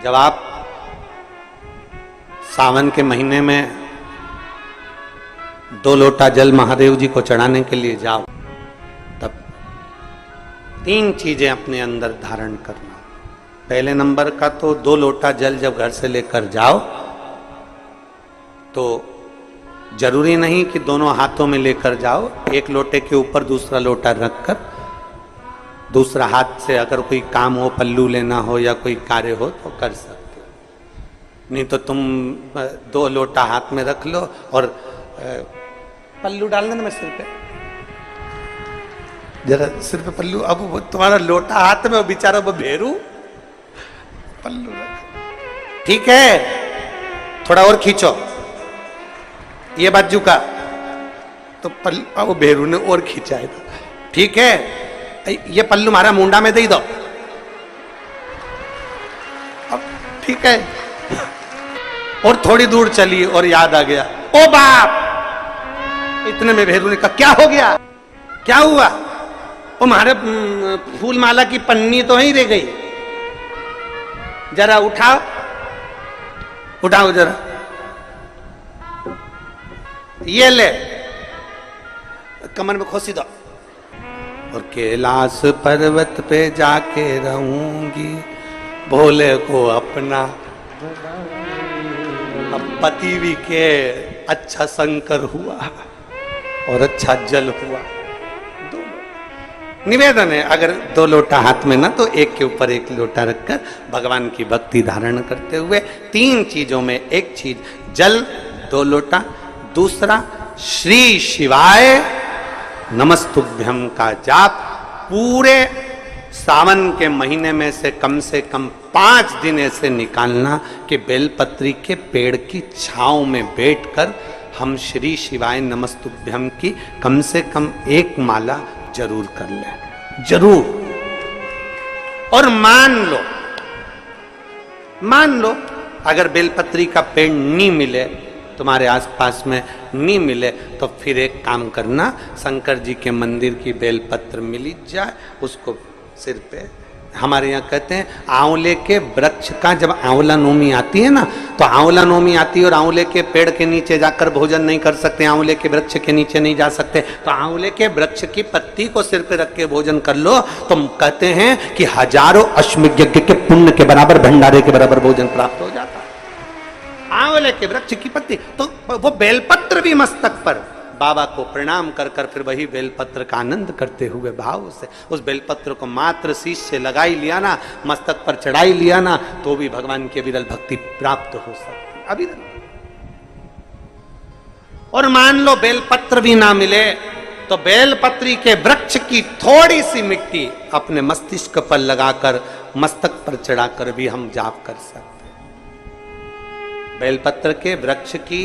जब आप सावन के महीने में 2 लोटा जल महादेव जी को चढ़ाने के लिए जाओ, तब 3 चीजें अपने अंदर धारण करना। पहले नंबर का तो 2 लोटा जल जब घर से लेकर जाओ तो जरूरी नहीं कि दोनों हाथों में लेकर जाओ, एक लोटे के ऊपर दूसरा लोटा रखकर दूसरा हाथ से अगर कोई काम हो, पल्लू लेना हो या कोई कार्य हो तो कर सकते हो। नहीं तो तुम 2 लोटा हाथ में रख लो और पल्लू डालना ना सिर पे, जरा सिर पे पल्लू। अब वो तुम्हारा लोटा हाथ में, बेचारा वो भेरू पल्लू रख, ठीक है, थोड़ा और खींचो ये बाजू का, तो पल्लू वो भेरू ने और खींचा है, ठीक है, ये पल्लू मारा मुंडा में दे दो, अब ठीक है। और थोड़ी दूर चली और याद आ गया, ओ बाप, इतने में भेरू ने कहा क्या हो गया, क्या हुआ? वो हमारे फूल माला की पन्नी तो वहीं रह गई, जरा उठाओ उठाओ जरा, ये ले कमर में खोसी दो। और कैलाश पर्वत पे जाके रहूंगी भोले को अपना। अब पति भी के अच्छा शंकर हुआ और अच्छा जल हुआ। निवेदन है, अगर 2 लोटा हाथ में ना तो एक के ऊपर एक लोटा रखकर भगवान की भक्ति धारण करते हुए 3 चीजों में एक चीज जल 2 लोटा, दूसरा श्री शिवाय नमस्तुभ्यम का जाप पूरे सावन के महीने में से कम 5 दिन ऐसे निकालना कि बेलपत्री के पेड़ की छांव में बैठकर हम श्री शिवाय नमस्तुभ्यम की कम से कम 1 माला जरूर कर लें, जरूर। और मान लो अगर बेलपत्री का पेड़ नहीं मिले, तुम्हारे आसपास में नहीं मिले, तो फिर एक काम करना, शंकर जी के मंदिर की बेलपत्र मिली जाए, उसको सिर पे, हमारे यहाँ कहते हैं आंवले के वृक्ष का, जब आंवला नवमी आती है ना, तो आंवला नवमी आती है और आंवले के पेड़ के नीचे जाकर भोजन नहीं कर सकते, आंवले के वृक्ष के नीचे नहीं जा सकते, तो आंवले के वृक्ष की पत्ती को सिर पे रख के भोजन कर लो, तो कहते हैं कि हजारों अश्वमेध यज्ञ के पुण्य के बराबर, भंडारे के बराबर भोजन प्राप्त हो जाता है। आंवले के वृक्ष की पत्ती, तो वो बेलपत्र भी मस्तक पर बाबा को प्रणाम कर कर फिर वही बेलपत्र का आनंद करते हुए भाव से उस बेलपत्र को मात्र शीश से लगाई लिया ना, मस्तक पर चढ़ाई लिया ना, तो भी भगवान की अविरल भक्ति प्राप्त हो सकती, अविरल। और मान लो बेलपत्र भी ना मिले तो बेलपत्री के वृक्ष की थोड़ी सी मिट्टी अपने मस्तिष्क पर लगाकर मस्तक पर चढ़ाकर भी हम जाप कर सकते। बेलपत्र के वृक्ष की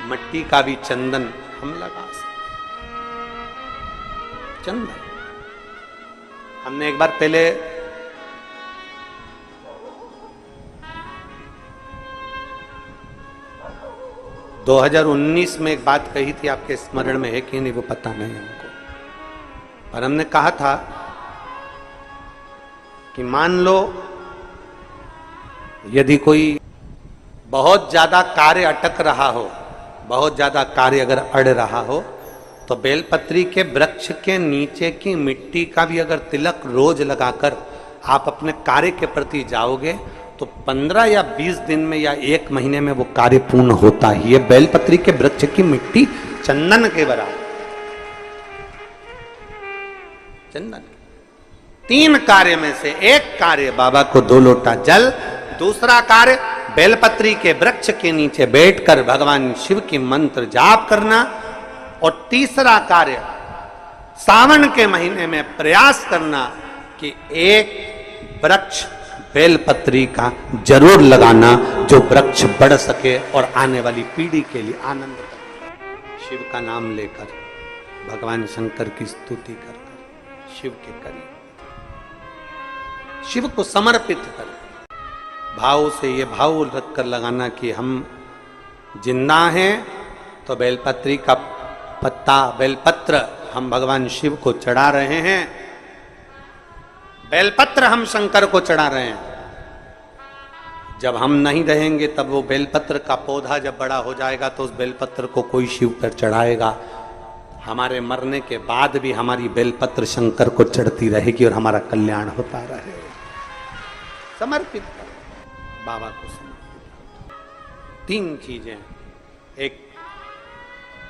मट्टी का भी चंदन हम लगा सकते। चंदन हमने एक बार पहले (2019) में एक बात कही थी, आपके स्मरण में है कि नहीं वो पता नहीं हमको, पर हमने कहा था कि मान लो यदि कोई बहुत ज्यादा कार्य अटक रहा हो, बहुत ज्यादा कार्य अगर अड़ रहा हो, तो बेलपत्री के वृक्ष के नीचे की मिट्टी का भी अगर तिलक रोज लगाकर आप अपने कार्य के प्रति जाओगे तो 15 या 20 दिन में या 1 महीने में वो कार्य पूर्ण होता ही है। बेलपत्री के वृक्ष की मिट्टी चंदन के बराबर, चंदन। 3 कार्य में से एक कार्य बाबा को 2 लोटा जल, दूसरा कार्य बेलपत्री के वृक्ष के नीचे बैठकर भगवान शिव की मंत्र जाप करना, और तीसरा कार्य सावन के महीने में प्रयास करना कि एक वृक्ष बेलपत्री का जरूर लगाना जो वृक्ष बढ़ सके और आने वाली पीढ़ी के लिए आनंद करे। शिव का नाम लेकर, भगवान शंकर की स्तुति कर शिव के करीब, शिव को समर्पित कर भाव से ये भाव रखकर लगाना कि हम जिंदा हैं तो बेलपत्री का पत्ता, बेलपत्र हम भगवान शिव को चढ़ा रहे हैं, बेलपत्र हम शंकर को चढ़ा रहे हैं। जब हम नहीं रहेंगे तब वो बेलपत्र का पौधा जब बड़ा हो जाएगा तो उस बेलपत्र को कोई शिव पर चढ़ाएगा। हमारे मरने के बाद भी हमारी बेलपत्र शंकर को चढ़ती रहेगी और हमारा कल्याण होता रहेगा। समर्पित करो बाबा को, समर्पित करो। 3 चीजें, एक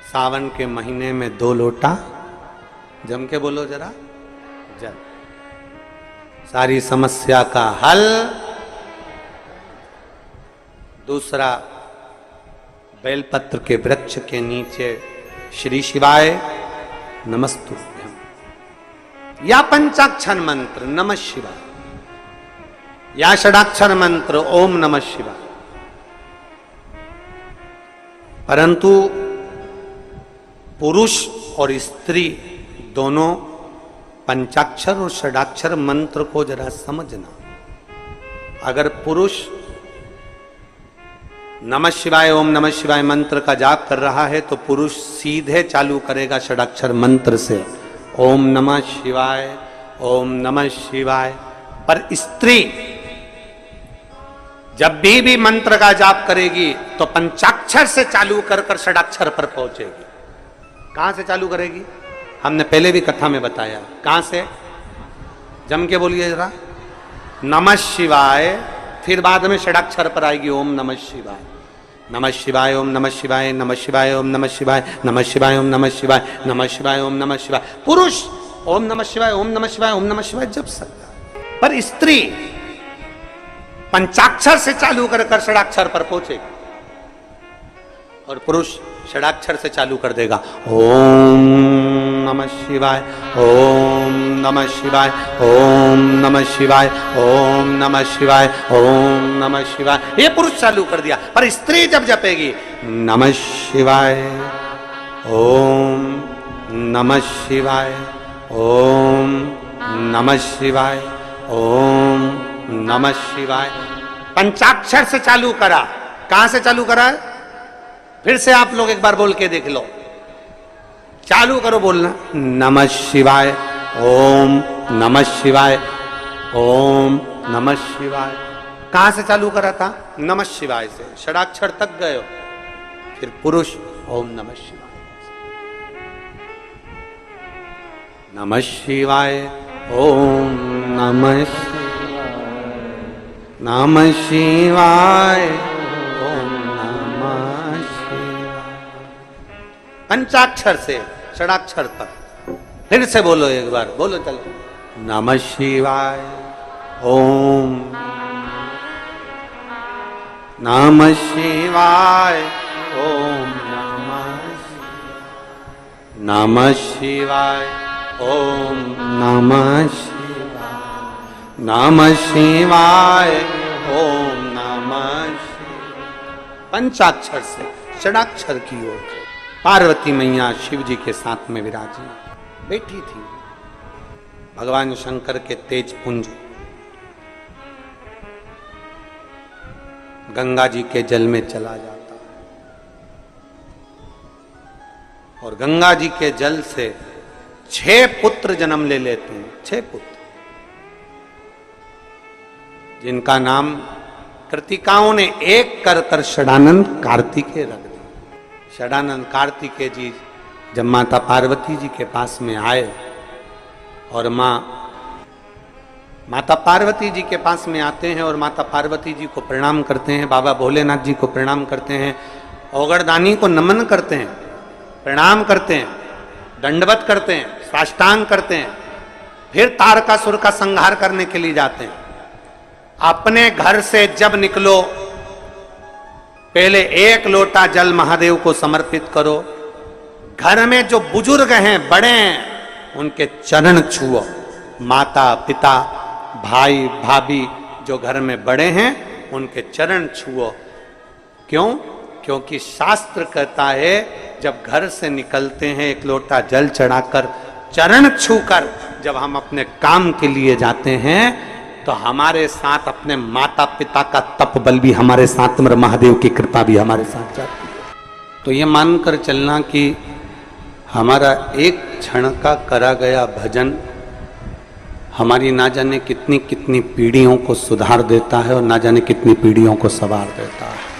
सावन के महीने में 2 लोटा, जम के बोलो जरा, जल, सारी समस्या का हल। दूसरा, बेलपत्र के वृक्ष के नीचे श्री शिवाय नमस्तुभ्यम या पंचाक्षर मंत्र नमः शिवाय या षडाक्षर मंत्र ओम नमः शिवाय। परंतु पुरुष और स्त्री दोनों पंचाक्षर और षडाक्षर मंत्र को जरा समझना। अगर पुरुष नमः शिवाय ओम नमः शिवाय मंत्र का जाप कर रहा है तो पुरुष सीधे चालू करेगा षडाक्षर मंत्र से ओम नमः शिवाय ओम नमः शिवाय। पर स्त्री जब भी मंत्र का जाप करेगी तो पंचाक्षर से चालू कर कर षडाक्षर पर पहुंचेगी। कहां से चालू करेगी? हमने पहले भी कथा में बताया। कहां से? जम के बोलिए जरा, नमः शिवाय, फिर बाद में षडाक्षर पर आएगी ओम नमः शिवाय। नमः शिवाय ओम नमः शिवाय, नमः शिवाय ओम नमः शिवाय, नमः शिवाय ओम नमः शिवाय, नमः शिवाय ओम नमः शिवाय। पुरुष ओम नमः शिवाय ओम नमः शिवाय ओम नमः शिवाय जप सकता, पर स्त्री पंचाक्षर से चालू कर कर षडाक्षर पर पहुंचेगी और पुरुष षडाक्षर से चालू कर देगा ओम नमः शिवाय ओम नमः शिवाय ओम नमः शिवाय ओम नमः शिवाय ओम नमः शिवाय। ये पुरुष चालू कर दिया, पर स्त्री जब जपेगी नमः शिवाय ओम नमः शिवाय ओम नमः शिवाय ओम नमः शिवाय, पंचाक्षर से चालू करा। कहां से चालू करा है? फिर से आप लोग एक बार बोल के देख लो, चालू करो बोलना नमः शिवाय ओम नमः शिवाय ओम नमः शिवाय। कहां से चालू करा था? नमः शिवाय से, षडाक्षर तक गए हो। फिर पुरुष ओम नमः शिवाय, नमः शिवाय ओम नमः नमः शिवाय ओम नमः शिवाय। पंचाक्षर से षडाक्षर तक। फिर से बोलो एक बार, बोलो चलो, नमः शिवाय ओम नमः शिवाय ओम नमः शिवाय ओम नमः शिवाय नमः शिवाय ओम नमः शिवाय। पंचाक्षर से षडाक्षर की ओर पार्वती मैया शिव जी के साथ में विराजी बैठी थी। भगवान शंकर के तेज पुंज गंगा जी के जल में चला जाता है और गंगा जी के जल से 6 पुत्र जन्म ले लेते हैं। 6 पुत्र जिनका नाम कृतिकाओं ने एक कर कर षडानंद कार्तिकेय रख दिया। षडानंद कार्तिकेय जी जब माता पार्वती जी के पास में आए और माता पार्वती जी के पास में आते हैं और माता पार्वती जी को प्रणाम करते हैं, बाबा भोलेनाथ जी को प्रणाम करते हैं, औगड़दानी को नमन करते हैं, प्रणाम करते हैं, दंडवत करते हैं, साष्टांग करते हैं। फिर तारकासुर का संहार करने के लिए जाते हैं। अपने घर से जब निकलो पहले 1 लोटा जल महादेव को समर्पित करो। घर में जो बुजुर्ग हैं, बड़े हैं, उनके चरण छुओ। माता पिता भाई भाभी जो घर में बड़े हैं उनके चरण छुओ। क्यों? क्योंकि शास्त्र कहता है जब घर से निकलते हैं 1 लोटा जल चढ़ाकर चरण छूकर जब हम अपने काम के लिए जाते हैं तो हमारे साथ अपने माता पिता का तप बल भी हमारे साथ में, महादेव की कृपा भी हमारे साथ जाती है। तो ये मानकर चलना कि हमारा एक क्षण का करा गया भजन हमारी ना जाने कितनी कितनी पीढ़ियों को सुधार देता है और ना जाने कितनी पीढ़ियों को सवार देता है।